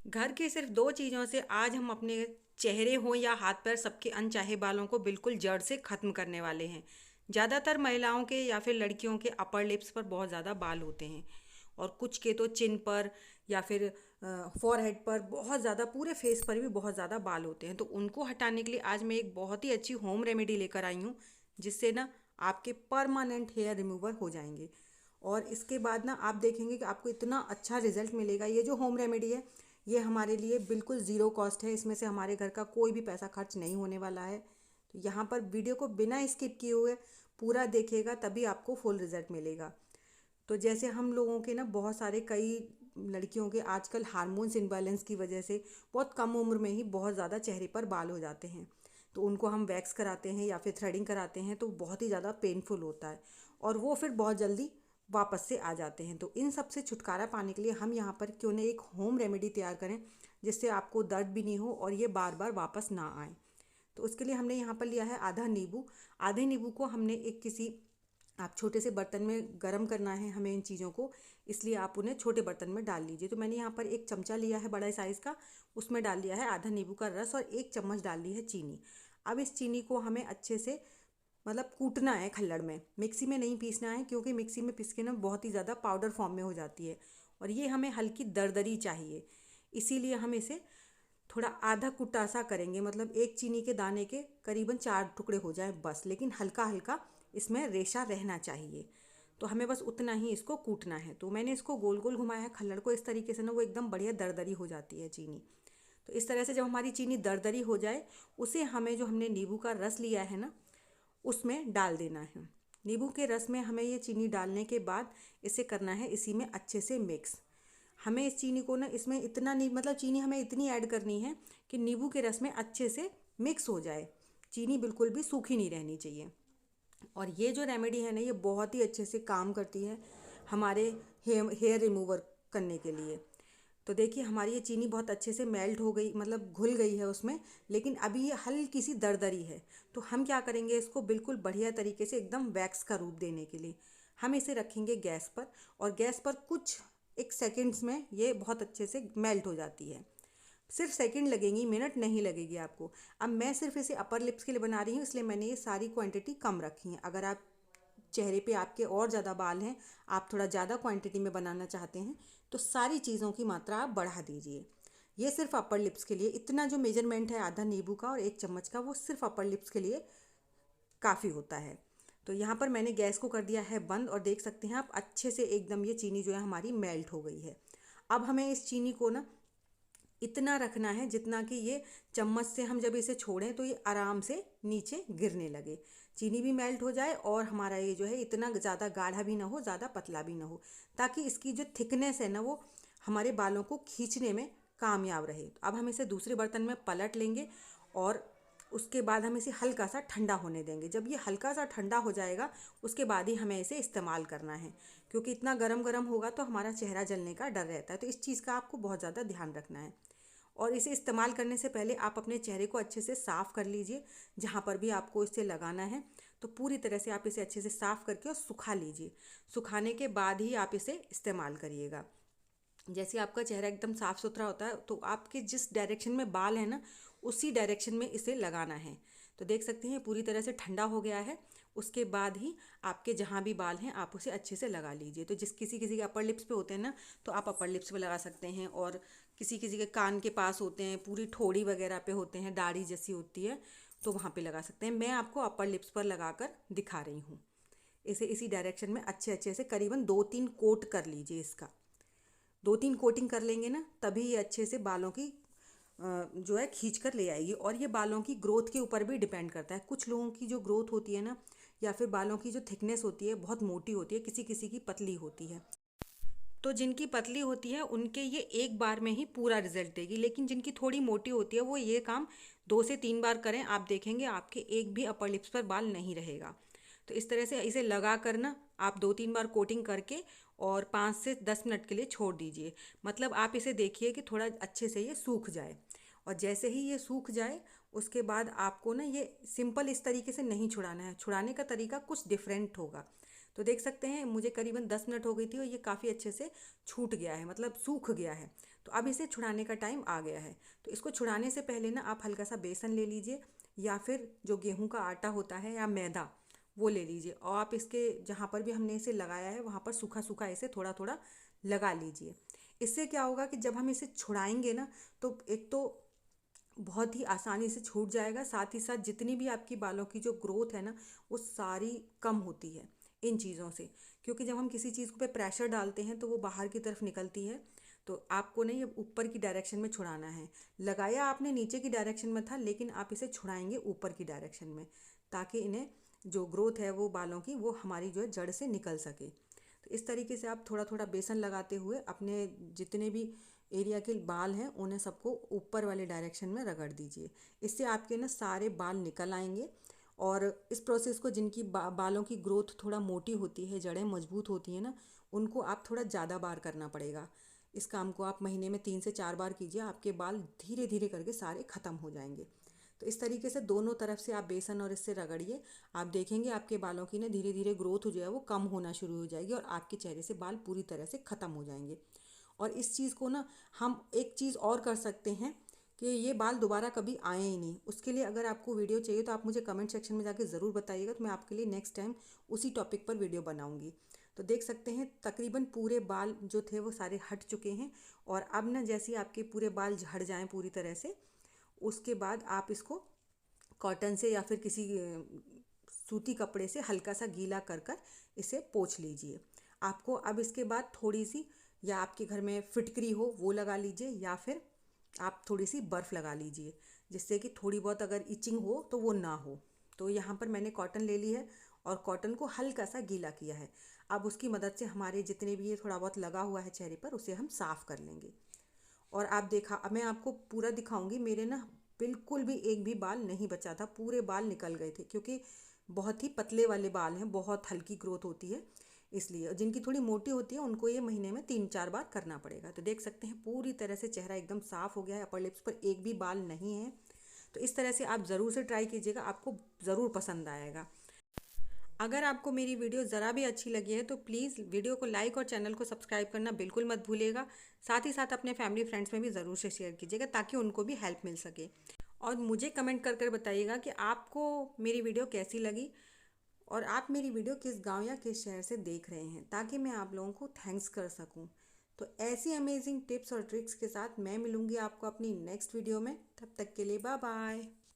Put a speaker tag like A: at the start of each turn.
A: घर की सिर्फ 2 चीज़ों से आज हम अपने चेहरे हों या हाथ पैर सबके अनचाहे बालों को बिल्कुल जड़ से ख़त्म करने वाले हैं। ज़्यादातर महिलाओं के या फिर लड़कियों के अपर लिप्स पर बहुत ज़्यादा बाल होते हैं और कुछ के तो चिन पर या फिर फॉरहेड पर बहुत ज़्यादा, पूरे फेस पर भी बहुत ज़्यादा बाल होते हैं। तो उनको हटाने के लिए आज मैं एक बहुत ही अच्छी होम रेमेडी लेकर आई हूँ, जिससे ना आपके परमानेंट हेयर रिमूवर हो जाएंगे। और इसके बाद ना आप देखेंगे कि आपको इतना अच्छा रिजल्ट मिलेगा। ये जो होम रेमेडी है, ये हमारे लिए बिल्कुल ज़ीरो कॉस्ट है। इसमें से हमारे घर का कोई भी पैसा खर्च नहीं होने वाला है। तो यहाँ पर वीडियो को बिना स्किप किए हुए पूरा देखिएगा, तभी आपको फुल रिजल्ट मिलेगा। तो जैसे हम लोगों के ना बहुत सारे, कई लड़कियों के आजकल हार्मोन्स इम्बैलेंस की वजह से बहुत कम उम्र में ही बहुत ज़्यादा चेहरे पर बाल हो जाते हैं। तो उनको हम वैक्स कराते हैं या फिर थ्रेडिंग कराते हैं तो बहुत ही ज़्यादा पेनफुल होता है और वो फिर बहुत जल्दी वापस से आ जाते हैं। तो इन सब से छुटकारा पाने के लिए हम यहाँ पर क्यों ना एक होम रेमेडी तैयार करें, जिससे आपको दर्द भी नहीं हो और ये बार बार वापस ना आए। तो उसके लिए हमने यहाँ पर लिया है आधा नींबू। आधे नींबू को हमने एक किसी, आप छोटे से बर्तन में गर्म करना है हमें इन चीज़ों को, इसलिए आप उन्हें छोटे बर्तन में डाल लीजिए। तो मैंने यहाँ पर एक चमचा लिया है बड़ा साइज़ का, उसमें डाल दिया है आधा नींबू का रस और 1 चम्मच डाल दी है चीनी। अब इस चीनी को हमें अच्छे से मतलब कूटना है खल्लड़ में, मिक्सी में नहीं पीसना है, क्योंकि मिक्सी में पीस के ना बहुत ही ज़्यादा पाउडर फॉर्म में हो जाती है और ये हमें हल्की दरदरी चाहिए। इसीलिए हम इसे थोड़ा आधा कुटा सा करेंगे, मतलब एक चीनी के दाने के करीबन 4 टुकड़े हो जाए बस, लेकिन हल्का हल्का इसमें रेशा रहना चाहिए। तो हमें बस उतना ही इसको कूटना है। तो मैंने इसको गोल गोल घुमाया है खल्लड़ को, इस तरीके से ना वो एकदम बढ़िया दरदरी हो जाती है चीनी। तो इस तरह से जब हमारी चीनी दरदरी हो जाए, उसे हमें, जो हमने नींबू का रस लिया है ना, उसमें डाल देना है। नींबू के रस में हमें ये चीनी डालने के बाद इसे करना है इसी में अच्छे से मिक्स। हमें इस चीनी को ना, इसमें इतना नहीं, मतलब चीनी हमें इतनी ऐड करनी है कि नींबू के रस में अच्छे से मिक्स हो जाए। चीनी बिल्कुल भी सूखी नहीं रहनी चाहिए। और ये जो रेमेडी है ना, ये बहुत ही अच्छे से काम करती है हमारे हेयर रिमूवर करने के लिए। तो देखिए हमारी ये चीनी बहुत अच्छे से मेल्ट हो गई, मतलब घुल गई है उसमें, लेकिन अभी ये हल्की सी दरदरी है। तो हम क्या करेंगे, इसको बिल्कुल बढ़िया तरीके से एकदम वैक्स का रूप देने के लिए हम इसे रखेंगे गैस पर, और गैस पर कुछ एक सेकंड्स में ये बहुत अच्छे से मेल्ट हो जाती है। सिर्फ सेकंड लगेंगी, मिनट नहीं लगेगी आपको। अब मैं सिर्फ इसे अपर लिप्स के लिए बना रही हूँ, इसलिए मैंने ये सारी क्वांटिटी कम रखी है। अगर आप चेहरे पे आपके और ज़्यादा बाल हैं, आप थोड़ा ज़्यादा क्वांटिटी में बनाना चाहते हैं, तो सारी चीज़ों की मात्रा आप बढ़ा दीजिए। ये सिर्फ अपर लिप्स के लिए इतना जो मेजरमेंट है, आधा नींबू का और 1 चम्मच का, वो सिर्फ अपर लिप्स के लिए काफ़ी होता है। तो यहाँ पर मैंने गैस को कर दिया है बंद और देख सकते हैं आप अच्छे से एकदम ये चीनी जो है हमारी मेल्ट हो गई है। अब हमें इस चीनी को ना इतना रखना है जितना कि ये चम्मच से हम जब इसे छोड़ें तो ये आराम से नीचे गिरने लगे, चीनी भी मेल्ट हो जाए और हमारा ये जो है इतना ज़्यादा गाढ़ा भी ना हो, ज़्यादा पतला भी ना हो, ताकि इसकी जो थिकनेस है ना, वो हमारे बालों को खींचने में कामयाब रहे। तो अब हम इसे दूसरे बर्तन में पलट लेंगे और उसके बाद हम इसे हल्का सा ठंडा होने देंगे। जब ये हल्का सा ठंडा हो जाएगा, उसके बाद ही हमें इसे इस्तेमाल करना है, क्योंकि इतना गरम गरम होगा तो हमारा चेहरा जलने का डर रहता है। तो इस चीज़ का आपको बहुत ज़्यादा ध्यान रखना है। और इसे इस्तेमाल करने से पहले आप अपने चेहरे को अच्छे से साफ़ कर लीजिए। जहाँ पर भी आपको इसे लगाना है, तो पूरी तरह से आप इसे अच्छे से साफ़ करके और सुखा लीजिए। सुखाने के बाद ही आप इसे इस्तेमाल करिएगा। जैसे आपका चेहरा एकदम साफ़ सुथरा होता है, तो आपके जिस डायरेक्शन में बाल है ना, उसी डायरेक्शन में इसे लगाना है। तो देख सकते हैं पूरी तरह से ठंडा हो गया है। उसके बाद ही आपके जहाँ भी बाल हैं आप उसे अच्छे से लगा लीजिए। तो जिस किसी किसी के अपर लिप्स पे होते हैं ना, तो आप अपर लिप्स पे लगा सकते हैं, और किसी किसी के कान के पास होते हैं, पूरी ठोड़ी वगैरह पे होते हैं, दाढ़ी जैसी होती है, तो वहाँ पे लगा सकते हैं। मैं आपको अपर लिप्स पर लगा कर दिखा रही हूँ। इसे इसी डायरेक्शन में अच्छे अच्छे से करीबन 2-3 कोट कर लीजिए इसका। 2-3 कोटिंग कर लेंगे ना, तभी ये अच्छे से बालों की जो है खींच कर ले आएगी। और ये बालों की ग्रोथ के ऊपर भी डिपेंड करता है। कुछ लोगों की जो ग्रोथ होती है ना, या फिर बालों की जो थिकनेस होती है बहुत मोटी होती है, किसी किसी की पतली होती है। तो जिनकी पतली होती है उनके ये एक बार में ही पूरा रिजल्ट देगी, लेकिन जिनकी थोड़ी मोटी होती है वो ये काम 2 से 3 बार करें, आप देखेंगे आपके एक भी अपर लिप्स पर बाल नहीं रहेगा। तो इस तरह से इसे लगा कर ना आप 2-3 बार कोटिंग करके और 5 से 10 मिनट के लिए छोड़ दीजिए। मतलब आप इसे देखिए कि थोड़ा अच्छे से ये सूख जाए, और जैसे ही ये सूख जाए उसके बाद आपको ना ये सिंपल इस तरीके से नहीं छुड़ाना है, छुड़ाने का तरीका कुछ डिफरेंट होगा। तो देख सकते हैं मुझे करीबन 10 मिनट हो गई थी और ये काफ़ी अच्छे से छूट गया है, मतलब सूख गया है। तो अब इसे छुड़ाने का टाइम आ गया है। तो इसको छुड़ाने से पहले ना आप हल्का सा बेसन ले लीजिए, या फिर जो गेहूं का आटा होता है या मैदा वो ले लीजिए, और आप इसके जहाँ पर भी हमने इसे लगाया है वहाँ पर सूखा सूखा इसे थोड़ा थोड़ा लगा लीजिए। इससे क्या होगा कि जब हम इसे छुड़ाएंगे ना, तो एक तो बहुत ही आसानी से छूट जाएगा, साथ ही साथ जितनी भी आपकी बालों की जो ग्रोथ है ना वो सारी कम होती है इन चीज़ों से। क्योंकि जब हम किसी चीज़ पे प्रेशर डालते हैं तो वो बाहर की तरफ निकलती है। तो आपको नहीं, ये ऊपर की डायरेक्शन में छुड़ाना है। लगाया आपने नीचे की डायरेक्शन में था, लेकिन आप इसे छुड़ाएंगे ऊपर की डायरेक्शन में, ताकि इन्हें जो ग्रोथ है वो बालों की वो हमारी जो है जड़ से निकल सके। तो इस तरीके से आप थोड़ा थोड़ा बेसन लगाते हुए अपने जितने भी एरिया के बाल हैं उन्हें सबको ऊपर वाले डायरेक्शन में रगड़ दीजिए। इससे आपके ना सारे बाल निकल आएंगे। और इस प्रोसेस को जिनकी बालों की ग्रोथ थोड़ा मोटी होती है, जड़ें मजबूत होती हैं ना, उनको आप थोड़ा ज़्यादा बार करना पड़ेगा। इस काम को आप महीने में 3 से 4 बार कीजिए, आपके बाल धीरे धीरे करके सारे ख़त्म हो जाएंगे। तो इस तरीके से दोनों तरफ से आप बेसन और इससे रगड़िए। आप देखेंगे आपके बालों की ना धीरे धीरे ग्रोथ जो है वो कम होना शुरू हो जाएगी, और आपके चेहरे से बाल पूरी तरह से ख़त्म हो जाएंगे। और इस चीज़ को ना हम एक चीज़ और कर सकते हैं कि ये बाल दोबारा कभी आए ही नहीं। उसके लिए अगर आपको वीडियो चाहिए तो आप मुझे कमेंट सेक्शन में जाके ज़रूर बताइएगा, तो मैं आपके लिए नेक्स्ट टाइम उसी टॉपिक पर वीडियो बनाऊंगी। तो देख सकते हैं तकरीबन पूरे बाल जो थे वो सारे हट चुके हैं। और अब ना जैसे ही आपके पूरे बाल झड़ जाएं पूरी तरह से, उसके बाद आप इसको कॉटन से या फिर किसी सूती कपड़े से हल्का सा गीला कर कर इसे पोंछ लीजिए। आपको अब इसके बाद थोड़ी सी, या आपके घर में फिटकरी हो वो लगा लीजिए, या फिर आप थोड़ी सी बर्फ़ लगा लीजिए, जिससे कि थोड़ी बहुत अगर इचिंग हो तो वो ना हो। तो यहाँ पर मैंने कॉटन ले ली है और कॉटन को हल्का सा गीला किया है। अब उसकी मदद से हमारे जितने भी ये थोड़ा बहुत लगा हुआ है चेहरे पर, उसे हम साफ़ कर लेंगे। और आप देखा, अब मैं आपको पूरा दिखाऊंगी। मेरे ना बिल्कुल भी एक भी बाल नहीं बचा था, पूरे बाल निकल गए थे, क्योंकि बहुत ही पतले वाले बाल हैं, बहुत हल्की ग्रोथ होती है इसलिए। जिनकी थोड़ी मोटी होती है उनको ये महीने में 3-4 बार करना पड़ेगा। तो देख सकते हैं पूरी तरह से चेहरा एकदम साफ़ हो गया है, अपर लिप्स पर एक भी बाल नहीं है। तो इस तरह से आप ज़रूर से ट्राई कीजिएगा, आपको ज़रूर पसंद आएगा। अगर आपको मेरी वीडियो ज़रा भी अच्छी लगी है तो प्लीज़ वीडियो को लाइक और चैनल को सब्सक्राइब करना बिल्कुल मत भूलिएगा। साथ ही साथ अपने फैमिली फ्रेंड्स में भी ज़रूर से शेयर कीजिएगा, ताकि उनको भी हेल्प मिल सके। और मुझे कमेंट कर कर बताइएगा कि आपको मेरी वीडियो कैसी लगी, और आप मेरी वीडियो किस गांव या किस शहर से देख रहे हैं, ताकि मैं आप लोगों को थैंक्स कर सकूं। तो ऐसी अमेजिंग टिप्स और ट्रिक्स के साथ मैं मिलूंगी आपको अपनी नेक्स्ट वीडियो में। तब तक के लिए बाय बाय।